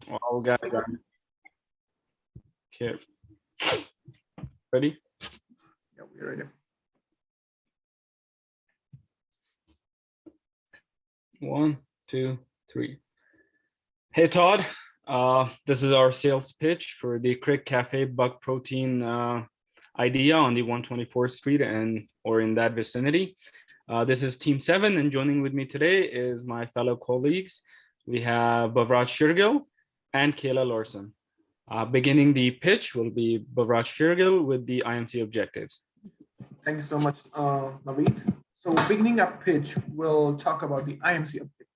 All guys are okay. Ready? Yeah, we're ready. One, two, three. Hey Todd, this is our sales pitch for the Crick Cafe Bug Protein idea on the 124th Street or in that vicinity. This is Team 7, and joining with me today is my fellow colleagues. We have Bavraj Shirgil and Kayla Lorson. Beginning the pitch will be Bavraj Shirgil with the IMC objectives. Thank you so much, Naveed. So beginning our pitch, we'll talk about the IMC objective.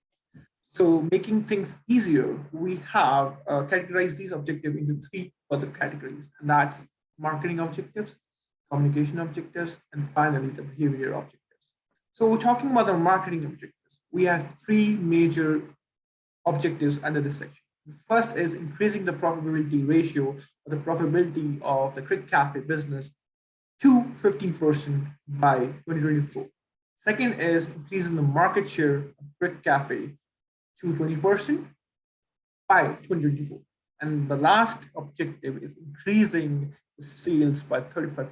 So making things easier, we have categorized these objectives into three other categories, and that's marketing objectives, communication objectives, and finally the behavior objectives. So we're talking about the marketing objectives. We have three major objectives under this section. The first is increasing the profitability ratio or the profitability of the Crick Cafe business to 15% by 2024. Second is increasing the market share of Crick Cafe to 20% by 2024. And the last objective is increasing the sales by 35%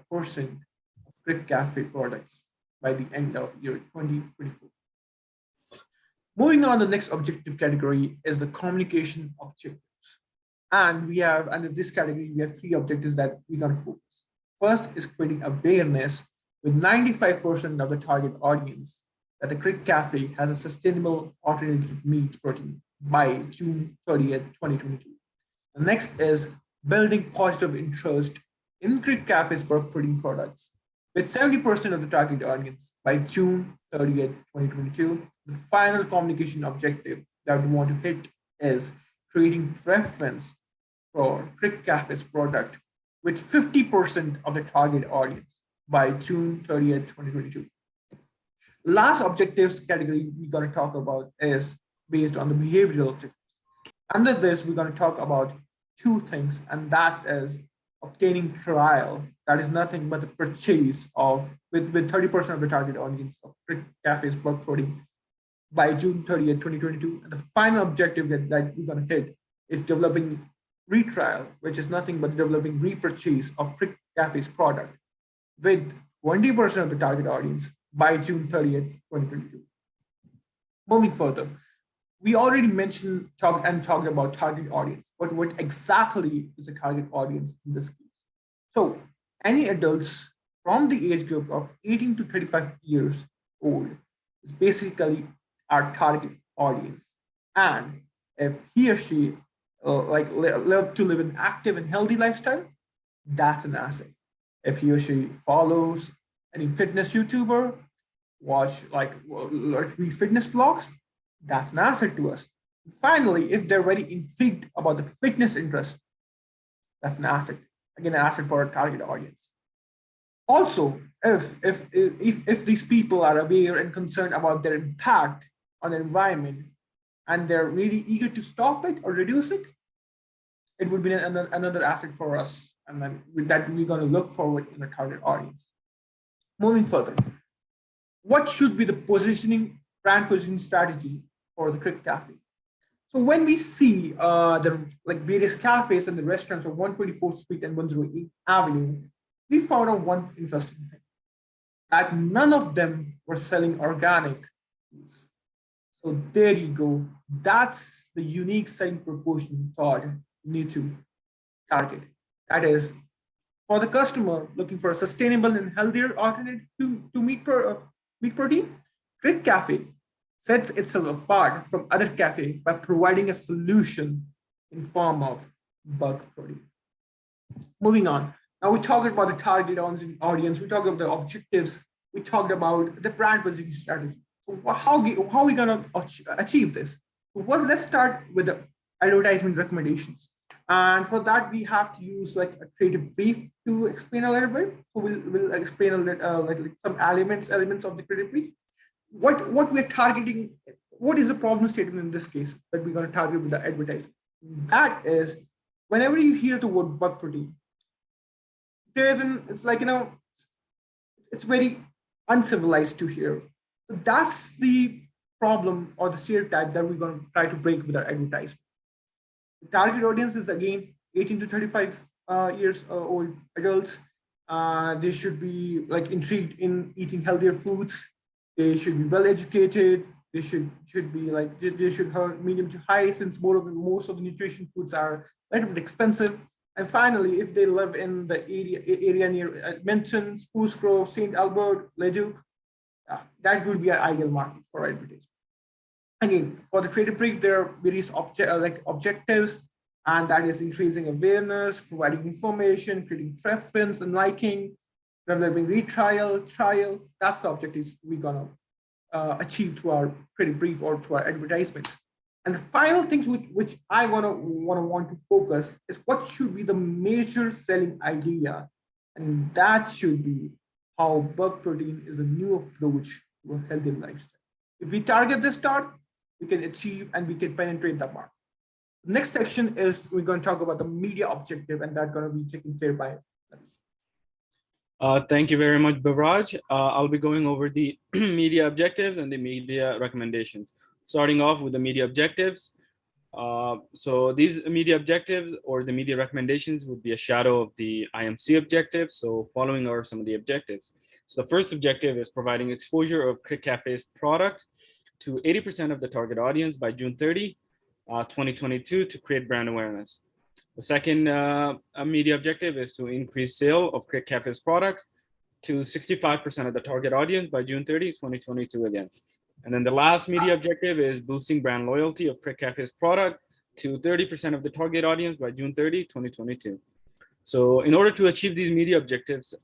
of Crick Cafe products by the end of year 2024. Moving on, the next objective category is the communication objectives. And we have, under this category, we have three objectives that we're going to focus. First is creating awareness with 95% of the target audience that the Crick Cafe has a sustainable alternative to meat protein by June 30th, 2022. The next is building positive interest in Crick Cafe's bug protein products with 70% of the target audience by June 30th, 2022. The final communication objective that we want to hit is creating preference for Crick Cafe's product with 50% of the target audience by June 30th, 2022. Last objectives category we're going to talk about is based on the behavioral objectives. Under this, we're going to talk about two things, and that is obtaining trial. That is nothing but the purchase of with 30% of the target audience of Crick Cafe's bug protein by June 30th, 2022. And the final objective that we're going to hit is developing retrial, which is nothing but developing repurchase of Crick Cafe's product with 20% of the target audience by June 30th, 2022. Moving further, we already mentioned talked about target audience, but what exactly is a target audience in this case? So any adults from the age group of 18 to 35 years old is basically our target audience. And if he or she love to live an active and healthy lifestyle, that's an asset. If he or she follows any fitness YouTuber, watch read fitness blogs, that's an asset to us. Finally, if they're very intrigued about the fitness interest, that's an asset. Again, an asset for our target audience. Also, if these people are aware and concerned about their impact on the environment and they're really eager to stop it or reduce it, it would be another asset for us. And then with that, we're going to look forward in the target audience. Moving further, what should be the brand positioning strategy for the Crick Cafe? So when we see the various cafes and the restaurants of 124th Street and 108th Avenue, we found out one interesting thing, that none of them were selling organic foods. So there you go. That's the unique selling proportion Todd need to target. That is, for the customer looking for a sustainable and healthier alternative to meat protein, Crick Cafe sets itself apart from other cafes by providing a solution in form of bug protein. Moving on. Now we talked about the target audience, we talked about the objectives, we talked about the brand positioning strategy. So how are we going to achieve this? Well, let's start with the advertisement recommendations. And for that, we have to use like a creative brief to explain a little bit. So we'll explain a little, like some elements of the creative brief. What we're targeting, what is the problem statement in this case that we're going to target with the advertising? That is, whenever you hear the word bug protein, it's like, it's very uncivilized to hear. That's the problem or the stereotype that we're going to try to break with our advertisement. The target audience is again 18 to 35 years old adults. They should be like intrigued in eating healthier foods. They should be well educated. They should be like they should have medium to high, since most of the nutrition foods are a little bit expensive. And finally, if they live in the area near Edmonton, Spruce Grove, St. Albert, Leduc, that would be an ideal market for advertising. Again, for the creative brief, there are various objectives, and that is increasing awareness, providing information, creating preference and liking, developing retrial, trial. That's the objectives we're gonna achieve through our creative brief or through our advertisements. And the final things which I want to focus is what should be the major selling idea, and that should be how bug protein is a new approach to a healthy lifestyle. If we target this thought, we can achieve and we can penetrate the market. Next section is we're going to talk about the media objective, and that's going to be taken care by. Thank you very much, Bavraj. I'll be going over the media objectives and the media recommendations. Starting off with the media objectives. So these media objectives or the media recommendations would be a shadow of the IMC objectives. So following are some of the objectives. So the first objective is providing exposure of Crick Cafe's product to 80% of the target audience by June 30, 2022 to create brand awareness. The second media objective is to increase sale of Crick Cafe's product to 65% of the target audience by June 30, 2022 again. And then the last media objective is boosting brand loyalty of Crick Cafe's product to 30% of the target audience by June 30, 2022. So in order to achieve these media objectives,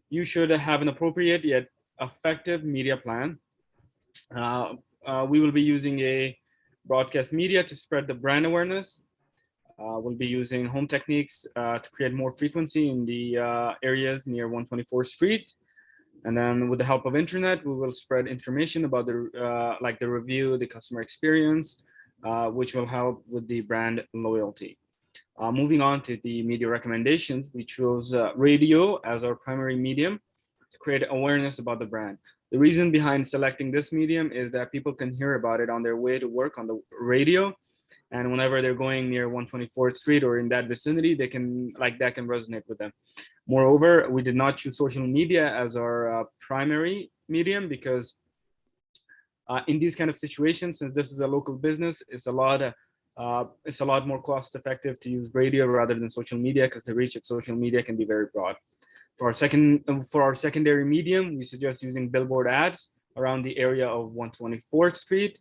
you should have an appropriate yet effective media plan. We will be using a broadcast media to spread the brand awareness. We'll be using home techniques to create more frequency in the areas near 124th Street. And then with the help of internet, we will spread information about the like the review, the customer experience, which will help with the brand loyalty. Moving on to the media recommendations, we chose radio as our primary medium to create awareness about the brand. The reason behind selecting this medium is that people can hear about it on their way to work on the radio. And whenever they're going near 124th Street or in that vicinity, they can that can resonate with them. Moreover, we did not choose social media as our primary medium because in these kind of situations, since this is a local business, it's a lot more cost effective to use radio rather than social media because the reach of social media can be very broad. For our secondary medium, we suggest using billboard ads around the area of 124th Street.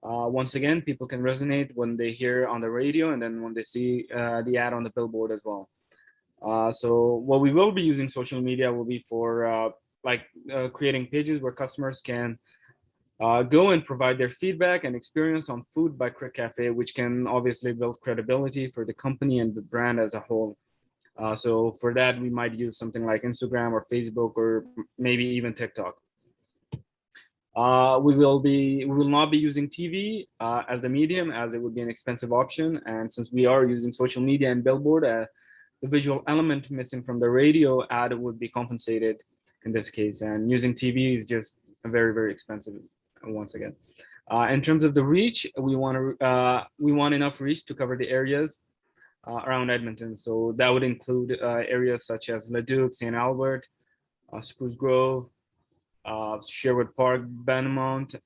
Once again, people can resonate when they hear on the radio and then when they see the ad on the billboard as well. So what we will be using social media will be for creating pages where customers can go and provide their feedback and experience on food by Crick Cafe, which can obviously build credibility for the company and the brand as a whole. So for that, we might use something like Instagram or Facebook or maybe even TikTok. We will not be using TV as the medium, as it would be an expensive option. And since we are using social media and billboard, the visual element missing from the radio ad would be compensated in this case. And using TV is just very, very expensive once again. In terms of the reach, we want enough reach to cover the areas around Edmonton. So that would include areas such as Leduc, St. Albert, Spruce Grove, Sherwood Park, Benmont.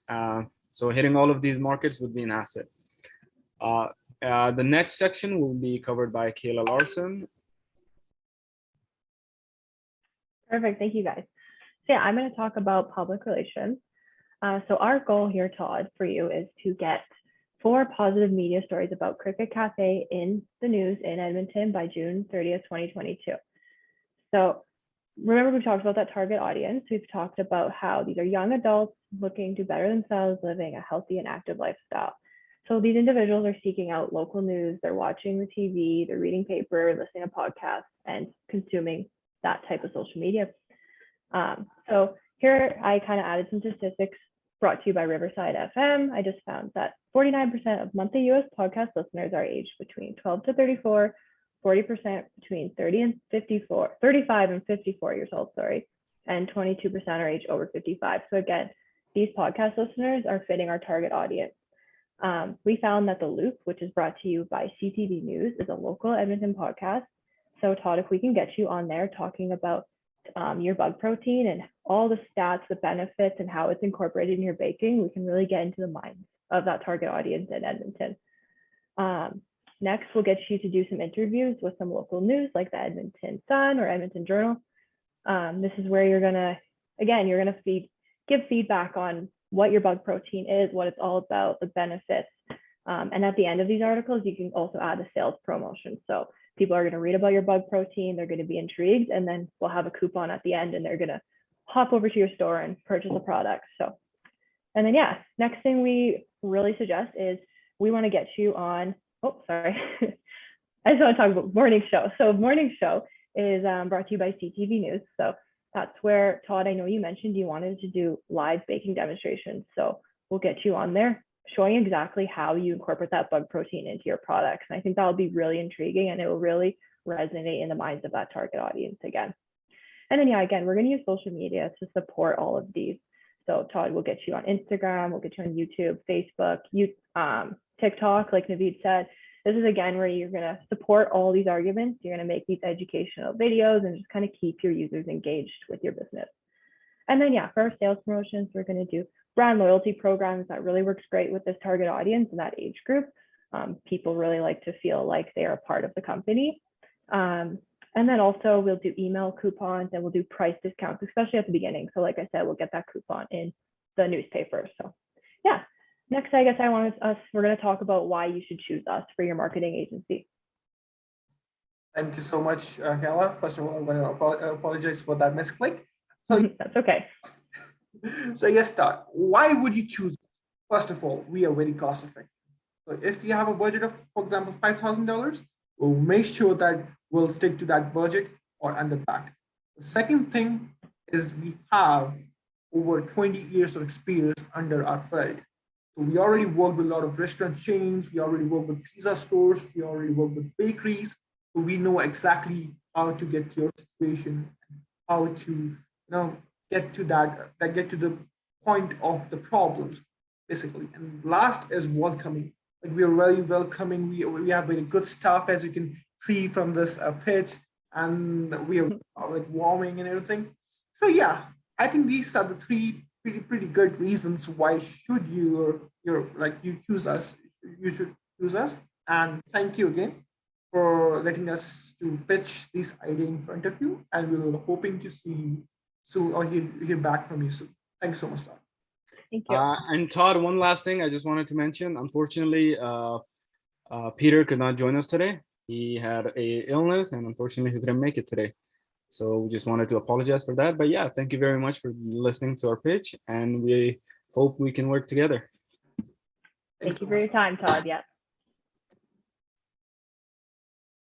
So hitting all of these markets would be an asset. The next section will be covered by Kayla Larson. Perfect, thank you guys. So yeah, I'm going to talk about public relations. So our goal here, Todd, for you is to get 4 positive media stories about Cricket Cafe in the news in Edmonton by June 30th, 2022. So remember, we've talked about that target audience. We've talked about how these are young adults looking to better themselves, living a healthy and active lifestyle. So these individuals are seeking out local news, they're watching the TV, they're reading paper, listening to podcasts, and consuming that type of social media. So here I kind of added some statistics brought to you by Riverside FM. I just found that 49% of monthly US podcast listeners are aged between 12 to 34, 40% between 35 and 54 years old, and 22% are aged over 55. So again, these podcast listeners are fitting our target audience. We found that The Loop, which is brought to you by CTV News, is a local Edmonton podcast. So Todd, if we can get you on there talking about your bug protein and all the stats, the benefits, and how it's incorporated in your baking, we can really get into the minds of that target audience in Edmonton. Next, we'll get you to do some interviews with some local news like the Edmonton Sun or Edmonton Journal. This is where you're gonna give feedback on what your bug protein is, what it's all about, the benefits. And at the end of these articles, you can also add a sales promotion. So people are going to read about your bug protein, they're going to be intrigued, and then we'll have a coupon at the end and they're going to hop over to your store and purchase a product. So, and then yeah, next thing we really suggest is we want to get you on, oh, sorry. I just want to talk about morning show. So morning show is brought to you by CTV News. So that's where, Todd, I know you mentioned you wanted to do live baking demonstrations. So we'll get you on there showing exactly how you incorporate that bug protein into your products. And I think that'll be really intriguing and it will really resonate in the minds of that target audience again. And then, yeah, again, we're going to use social media to support all of these. So Todd, we'll get you on Instagram, we'll get you on YouTube, Facebook, TikTok, like Naveed said. This is again where you're going to support all these arguments. You're going to make these educational videos and just kind of keep your users engaged with your business. And then, yeah, for our sales promotions, we're going to do brand loyalty programs that really works great with this target audience and that age group. People really like to feel like they are a part of the company. And then also we'll do email coupons and we'll do price discounts, especially at the beginning. So like I said, we'll get that coupon in the newspaper. So yeah. Next, I guess we're going to talk about why you should choose us for your marketing agency. Thank you so much, Kayla. First of all, I'm going to apologize for that misclick. So that's okay. So yes, Todd, why would you choose us? First of all, we are very cost effective. So if you have a budget of, for example, $5,000, we'll make sure that we'll stick to that budget or under that. The second thing is we have over 20 years of experience under our belt. So we already work with a lot of restaurant chains. We already work with pizza stores. We already work with bakeries. So we know exactly how to get to your situation, how to get to the point of the problems, basically. And last is welcoming. Like we are very welcoming. We have very good staff, as you can see from this pitch, and we are like warming and everything. So yeah, I think these are the three pretty good reasons why should you choose us. You should choose us. And thank you again for letting us to pitch this idea in front of you. And we're hoping to see you soon or hear back from you soon. Thank you so much, Todd. Thank you. And Todd, one last thing I just wanted to mention. Unfortunately, Peter could not join us today. He had a illness and unfortunately he couldn't make it today. So we just wanted to apologize for that. But yeah, thank you very much for listening to our pitch and we hope we can work together. Thank you for your time, Todd. Yeah.